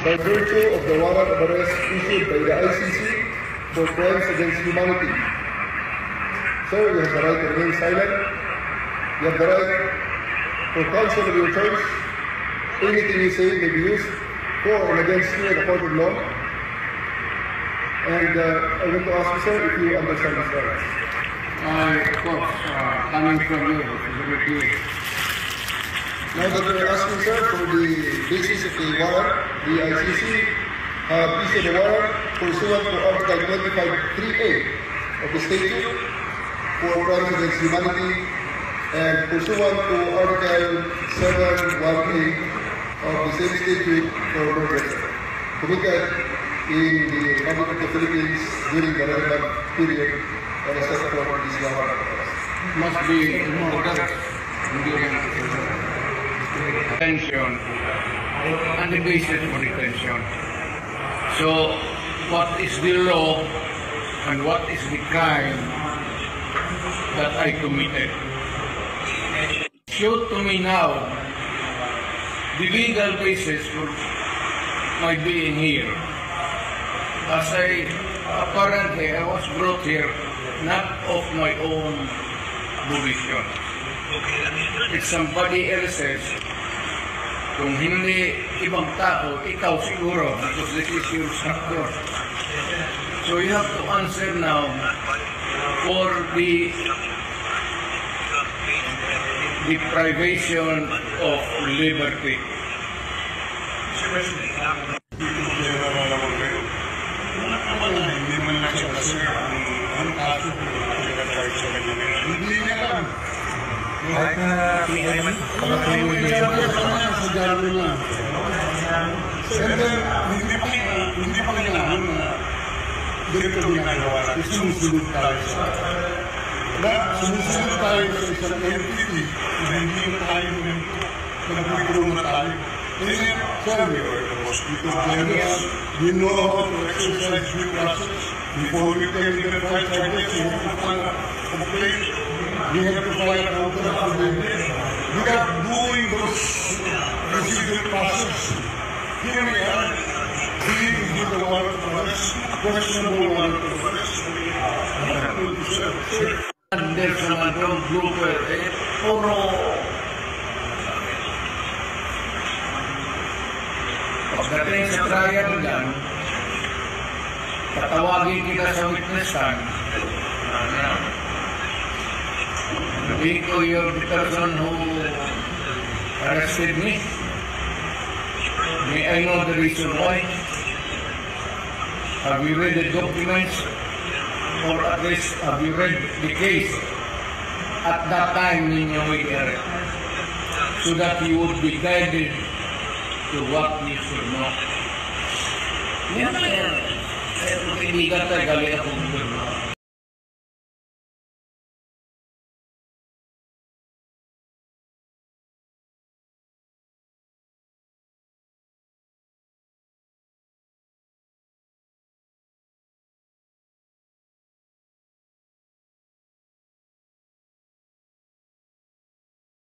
by virtue of the warrant of arrest issued by the ICC for crimes against humanity. Sir, you have the right to remain silent. You have the right for counsel of your choice. Anything you say may be used for or against you in a court of law. And I want to ask you, sir, if you understand this right. Of course, coming from you, it's very clear. Now that we're asking, sir, for the basis of the warrant, the ICC issued the warrant pursuant to Article 25(3)(a) of the statute for crimes against humanity and pursuant to Article 7(1)(a) of the same statute for murder committed in the Republic of the Philippines during the relevant period and set forth in this warrant. Must be murder during detention and the basis for detention. So, what is the law and what is the crime that I committed? Show to me now the legal basis for my being here. As apparently I was brought here not of my own volition. If somebody else says, kung hindi ibang tao, ikaw siguro, because this is your structure. So you have to answer now for the deprivation of liberty. Hindi pa kailangan na ganito ginagawa natin. Sumusunod tayo sa isang entity na hindi tayo nagpipulong na tayo. Kasi, sir, we are the mosquito generals. We know how to exercise due process. Before we can identify charges, we have to file a complaint. We have to file a counter-affidavit. Without doing those procedural process, here we are. We give the warrant of arrest, questionable warrant of arrest. There's naman yung blooper, puro pagdating sa trial dyan, tatawagin kita sa witness stand. Biko, you're the person who arrested me. May I know the reason why? Have you read the documents? Or at least have you read the case at that time when you were here, so that you would be guided to what you should know? Yan na yan. Kaya kung kaibigan tayo, galing akong